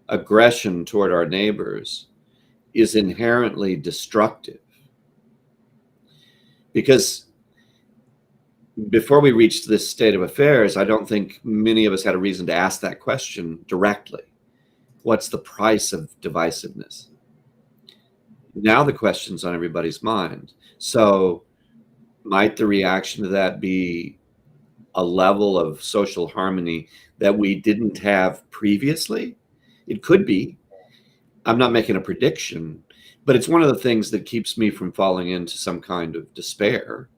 aggression toward our neighbors, is inherently destructive. Because before we reached this state of affairs, I don't think many of us had a reason to ask that question directly. What's the price of divisiveness? Now the question's on everybody's mind. So might the reaction to that be a level of social harmony that we didn't have previously? It could be. I'm not making a prediction, but it's one of the things that keeps me from falling into some kind of despair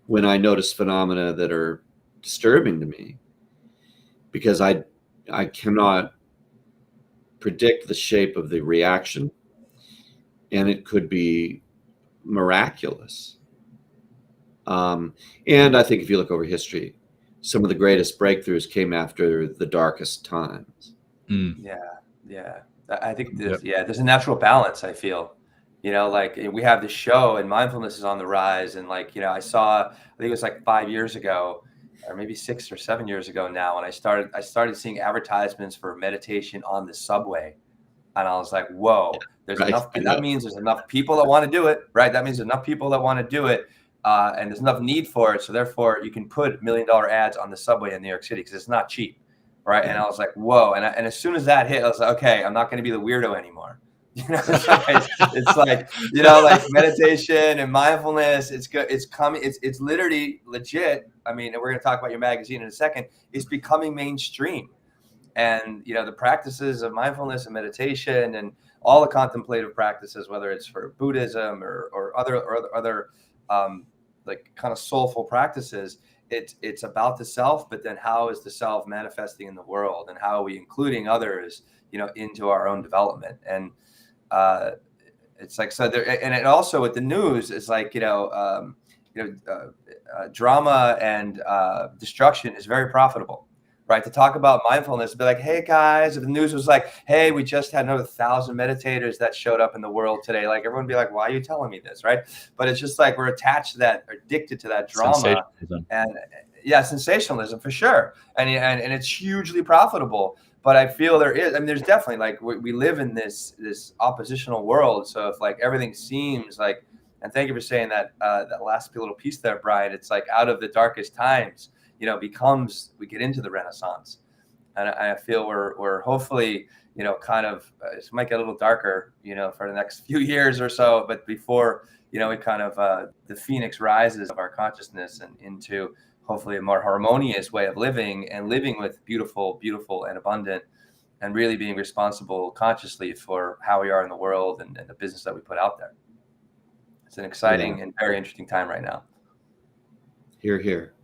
when I notice phenomena that are disturbing to me, because I cannot predict the shape of the reaction, and it could be miraculous. And I think if you look over history, some of the greatest breakthroughs came after the darkest times. Yeah. I think there's a natural balance, I feel. Like we have this show and mindfulness is on the rise. And like, I think it was like 5 years ago, or maybe 6 or 7 years ago now. And I started seeing advertisements for meditation on the subway. And I was like, whoa, there's enough. And that means there's enough people that want to do it, right? That means there's enough people that want to do it. And there's enough need for it. So therefore you can put $1 million ads on the subway in New York City because it's not cheap. Right. And I was like, whoa. And as soon as that hit, I was like, okay, I'm not going to be the weirdo anymore. It's like, like meditation and mindfulness. It's good. It's coming. It's literally legit. I mean, and we're going to talk about your magazine in a second. It's becoming mainstream. And, the practices of mindfulness and meditation and all the contemplative practices, whether it's for Buddhism or other like kind of soulful practices, it's about the self, but then how is the self manifesting in the world, and how are we including others, into our own development? And it's like, so there, and it also with the news is like, drama and destruction is very profitable, right? To talk about mindfulness, be like, hey guys, if the news was like, hey, we just had another 1,000 meditators that showed up in the world today, like everyone would be like, why are you telling me this, right? But it's just like we're attached to that, addicted to that drama, and sensationalism for sure, and it's hugely profitable. But I feel there's definitely like we live in this oppositional world. So if like everything seems like, and thank you for saying that that last little piece there, Brian. It's like out of the darkest times, we get into the Renaissance, and I feel we're hopefully, kind of it might get a little darker, for the next few years or so, but before, we kind of the phoenix rises of our consciousness and into hopefully a more harmonious way of living, and living with beautiful and abundant, and really being responsible consciously for how we are in the world and the business that we put out there. It's an exciting and very interesting time right now. Here.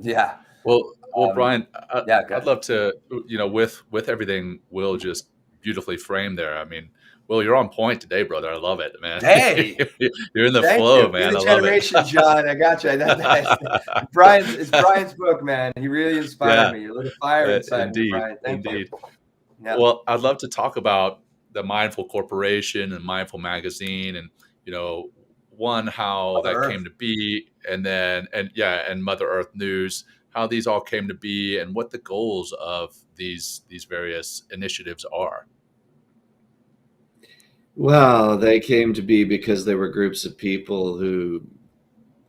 Yeah. Well, Brian, I'd love to, with everything Will just beautifully framed there. I mean, Will, you're on point today, brother. I love it, man. Hey, you're in the flow, man. I love it. John, I got you. It's Brian's book, man. He really inspired me. You lit a fire inside me, Brian. Thank you. Yeah. Well, I'd love to talk about the Mindful Corporation and Mindful Magazine, and how Mother Earth came to be, and Mother Earth News, how these all came to be, and what the goals of these various initiatives are. Well, they came to be because there were groups of people who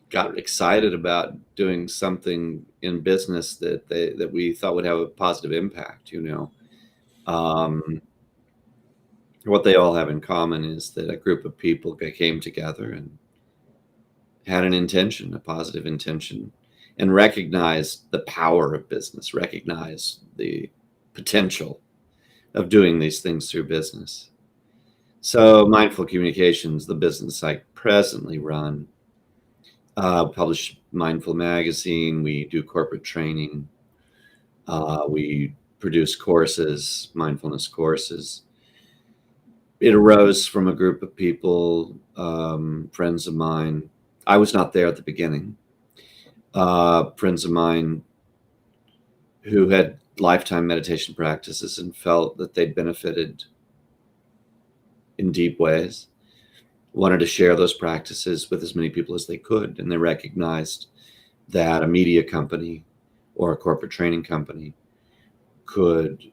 got excited about doing something in business that we thought would have a positive impact. What they all have in common is that a group of people came together and had an intention, a positive intention, and recognized the power of business, recognized the potential of doing these things through business. So Mindful Communications, the business I presently run, publish Mindful Magazine. We do corporate training. We produce courses, mindfulness courses. It arose from a group of people, friends of mine. I was not there at the beginning. Friends of mine who had lifetime meditation practices and felt that they'd benefited in deep ways, wanted to share those practices with as many people as they could. And they recognized that a media company or a corporate training company could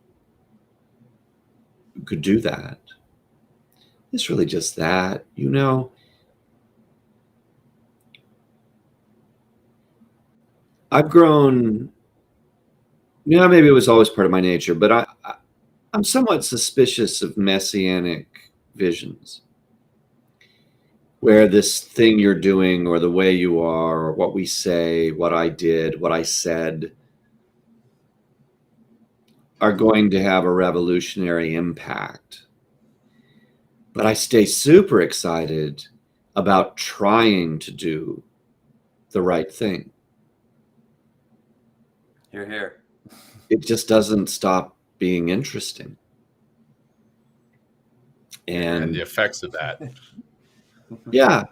do that. It's really just that, I've grown, maybe it was always part of my nature, but I'm somewhat suspicious of messianic visions, where this thing you're doing or the way you are or what we say, what I did, what I said are going to have a revolutionary impact. But I stay super excited about trying to do the right thing. You're here. It just doesn't stop being interesting. And the effects of that. Yeah.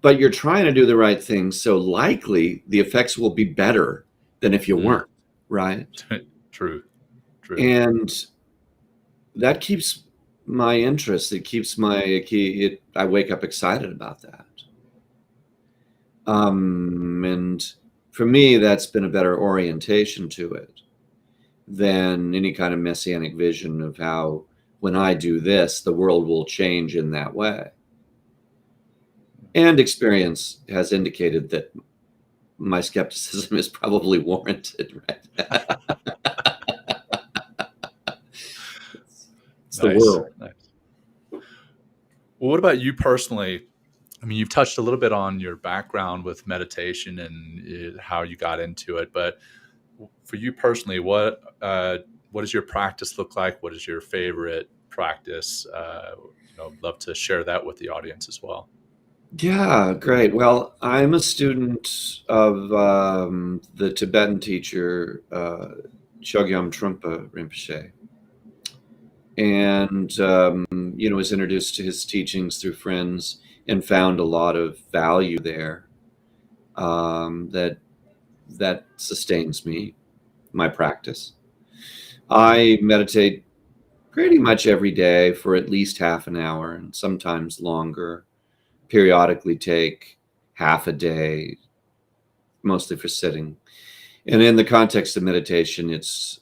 But you're trying to do the right thing. So likely the effects will be better than if you weren't, right? True. And that keeps my interest. It keeps I wake up excited about that. And for me, that's been a better orientation to it than any kind of messianic vision of how, when I do this, the world will change in that way. And experience has indicated that my skepticism is probably warranted, right? It's the world. Nice. Well, what about you personally? I mean, you've touched a little bit on your background with meditation and how you got into it, but for you personally, what does your practice look like? What is your favorite practice? Love to share that with the audience as well. Yeah, great. Well, I'm a student of the Tibetan teacher, Chogyam Trungpa Rinpoche. And, was introduced to his teachings through friends and found a lot of value there that sustains me, my practice. I meditate pretty much every day for at least half an hour and sometimes longer. Periodically take half a day, mostly for sitting. And in the context of meditation, it's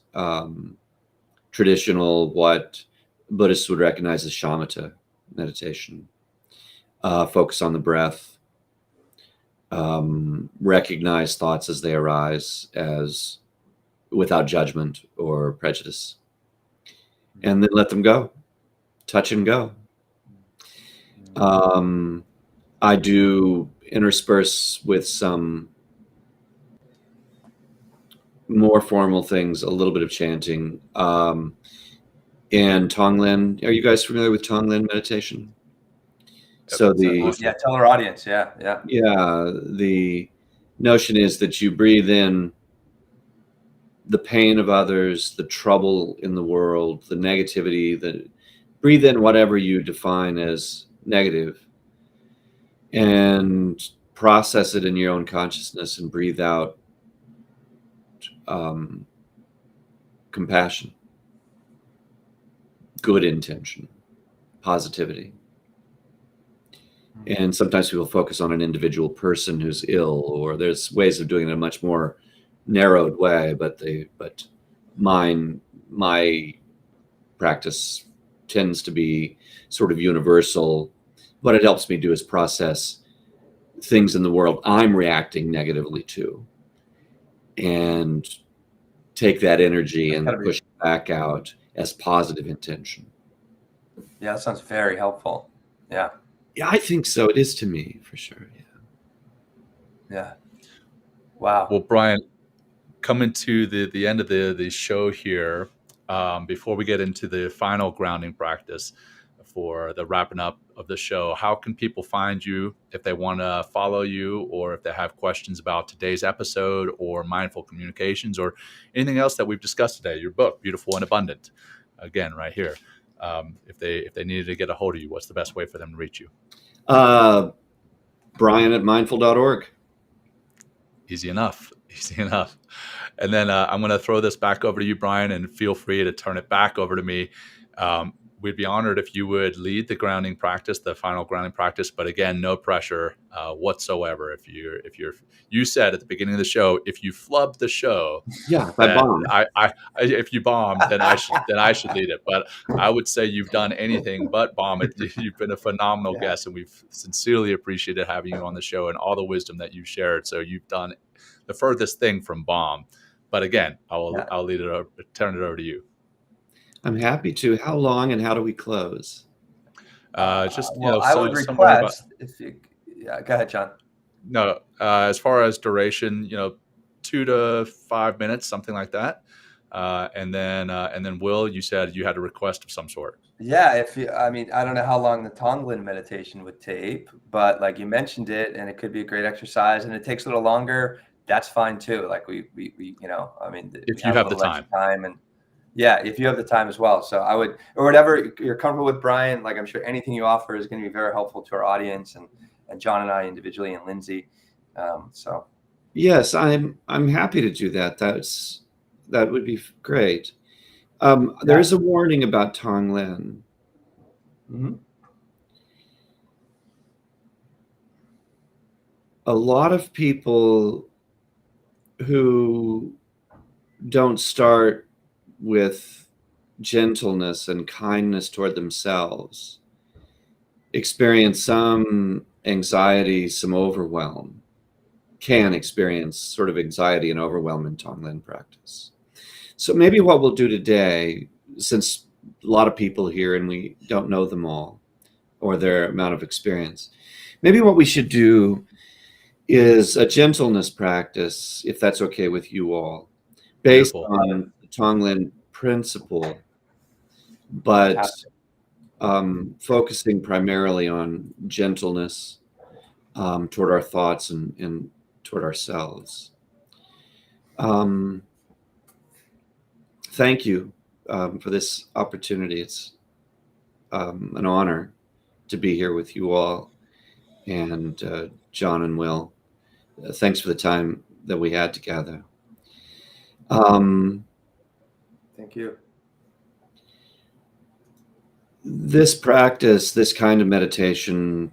traditional, what Buddhists would recognize as shamatha meditation. Focus on the breath, recognize thoughts as they arise, as without judgment or prejudice, and then let them go, touch and go. I do intersperse with some more formal things, a little bit of chanting. And Tonglen, are you guys familiar with Tonglen meditation? So tell our audience. Yeah. The notion is that you breathe in the pain of others, the trouble in the world, the negativity, breathe in whatever you define as negative, and process it in your own consciousness and breathe out compassion, good intention, positivity. And sometimes people focus on an individual person who's ill, or there's ways of doing it in a much more narrowed way, but my practice tends to be sort of universal. What it helps me do is process things in the world I'm reacting negatively to and take that energy and push it back out as positive intention. Yeah, that sounds very helpful. Yeah. Yeah, I think so. It is to me, for sure. Yeah. Wow. Well, Bryan, coming to the end of the show here, before we get into the final grounding practice for the wrapping up of the show, how can people find you if they want to follow you, or if they have questions about today's episode or mindful communications or anything else that we've discussed today? Your book, Beautiful and Abundant, again, right here. If they needed to get a hold of you, what's the best way for them to reach you? Bryan@mindful.org. Easy enough. And then I'm going to throw this back over to you, Bryan, and feel free to turn it back over to me. We'd be honored if you would lead the grounding practice, the final grounding practice. But again, no pressure whatsoever. You said at the beginning of the show, if you flubbed the show, if I bombed, if you bombed, then I should lead it. But I would say you've done anything but bomb it. You've been a phenomenal guest, and we've sincerely appreciated having you on the show and all the wisdom that you've shared. So you've done the furthest thing from bomb. But again, I'll lead it over, turn it over to you. I'm happy to. How long and how do we close? Just well, I would somewhere about, request if you. Yeah, go ahead, John. no, as far as duration, 2 to 5 minutes, something like that. And then Will, you said you had a request of some sort. Yeah, I mean, I don't know how long the Tonglen meditation would take, but like you mentioned it, and it could be a great exercise, and it takes a little longer. That's fine too. Like we I mean, we If you have a have the little extra time. time, and yeah, if you have the time as well. So I would, or whatever you're comfortable with, Bryan. Like I'm sure anything you offer is going to be very helpful to our audience, and John and I individually, and Lindsay. So Yes, I'm happy to do that. That would be great. There is a warning about Tonglen. Mhm. A lot of people who don't start with gentleness and kindness toward themselves experience some anxiety, some overwhelm, can experience sort of anxiety and overwhelm in Tonglen practice. So maybe what we'll do today, since a lot of people here and we don't know them all or their amount of experience, maybe what we should do is a gentleness practice, if that's okay with you all, based Beautiful. on the Tonglen principle, but focusing primarily on gentleness toward our thoughts and toward ourselves. Thank you for this opportunity. It's an honor to be here with you all, and John and Will. Thanks for the time that we had together. Thank you. This practice, this kind of meditation,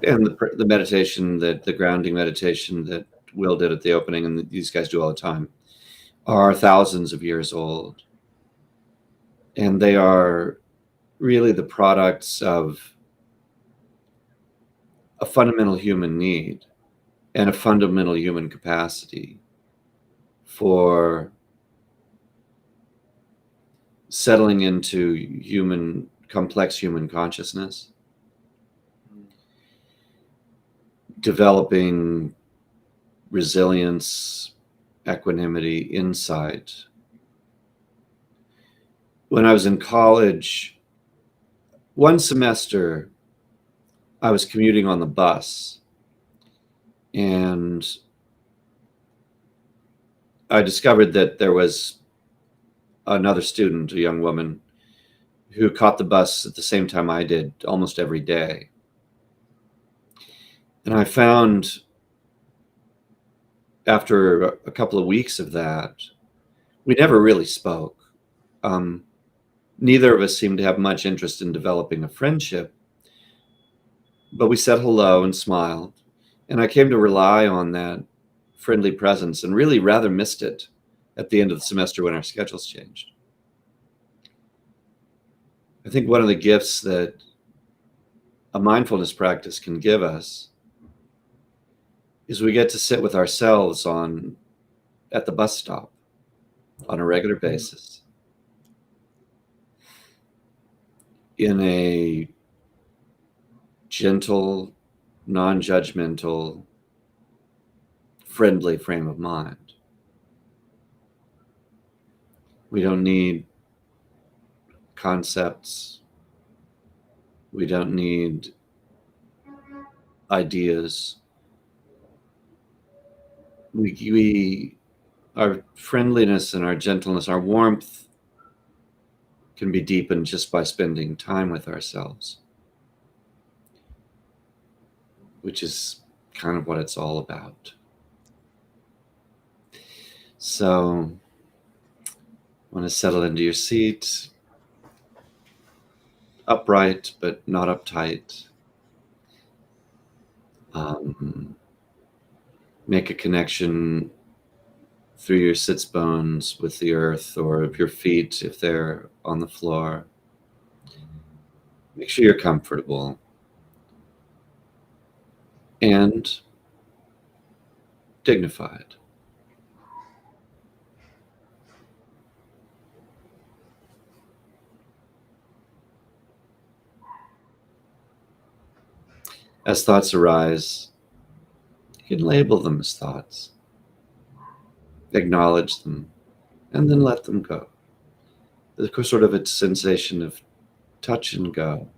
and the meditation the grounding meditation that Will did at the opening, and these guys do all the time, are thousands of years old. And they are really the products of a fundamental human need and a fundamental human capacity for settling into complex human consciousness, developing resilience, equanimity, insight. When I was in college, one semester, I was commuting on the bus, and I discovered that there was another student, a young woman, who caught the bus at the same time I did almost every day. And I found after a couple of weeks of that, we never really spoke. Neither of us seemed to have much interest in developing a friendship, but we said hello and smiled. And I came to rely on that friendly presence and really rather missed it at the end of the semester when our schedules changed. I think one of the gifts that a mindfulness practice can give us is we get to sit with ourselves at the bus stop on a regular basis in a gentle, non-judgmental, friendly frame of mind. We don't need concepts. We don't need ideas. Our friendliness and our gentleness, our warmth can be deepened just by spending time with ourselves, which is kind of what it's all about. So, want to settle into your seat, upright but not uptight. Make a connection through your sits bones with the earth, or your feet if they're on the floor. Make sure you're comfortable and dignified. As thoughts arise, you can label them as thoughts, acknowledge them, and then let them go. There's sort of a sensation of touch and go.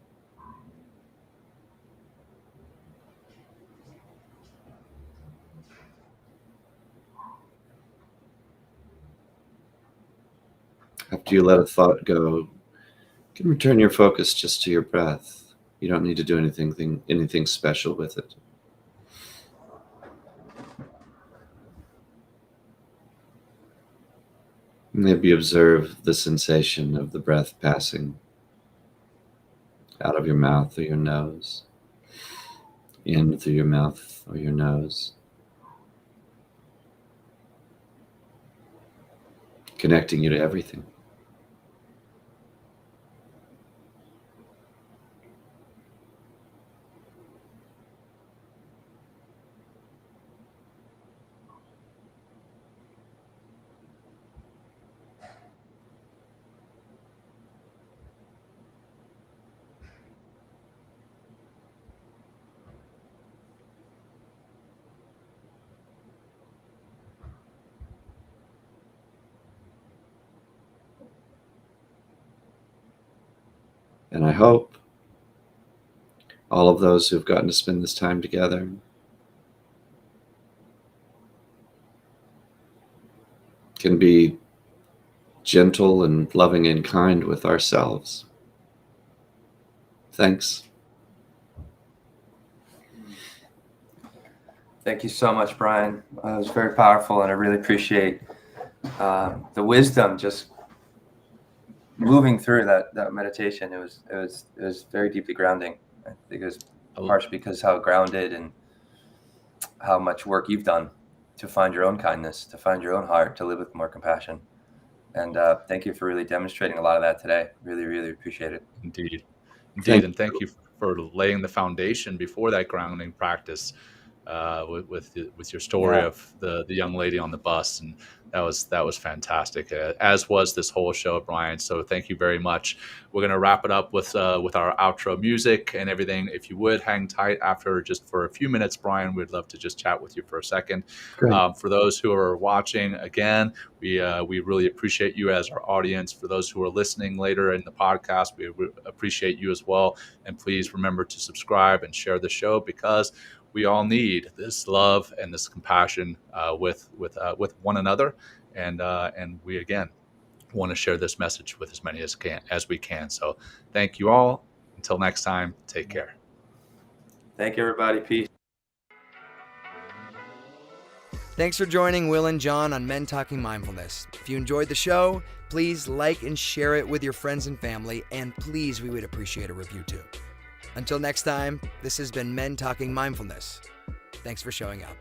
After you let a thought go, you can return your focus just to your breath. You don't need to do anything special with it. Maybe observe the sensation of the breath passing out of your mouth or your nose, in through your mouth or your nose, connecting you to everything. And I hope all of those who've gotten to spend this time together can be gentle and loving and kind with ourselves. Thanks. Thank you so much, Bryan. It was very powerful, and I really appreciate the wisdom just moving through that meditation. It was very deeply grounding. I think it was partially because how grounded and how much work you've done to find your own kindness, to find your own heart, to live with more compassion. And thank you for really demonstrating a lot of that today. Really, really appreciate it. Indeed. And thank you for laying the foundation before that grounding practice with your story of the young lady on the bus, and that was fantastic, as was this whole show, Bryan. So thank you very much. We're going to wrap it up with our outro music and everything. If you would hang tight after just for a few minutes, Bryan, we'd love to just chat with you for a second. For those who are watching, again, we really appreciate you as our audience. For those who are listening later in the podcast, we appreciate you as well. And please remember to subscribe and share the show, because we all need this love and this compassion with one another, and we again want to share this message with as many as we can. So thank you all. Until next time, take care. Thank you, everybody. Peace. Thanks for joining Will and Jon on Men Talking Mindfulness. If you enjoyed the show, please like and share it with your friends and family, and please, we would appreciate a review too. Until next time, this has been Men Talking Mindfulness. Thanks for showing up.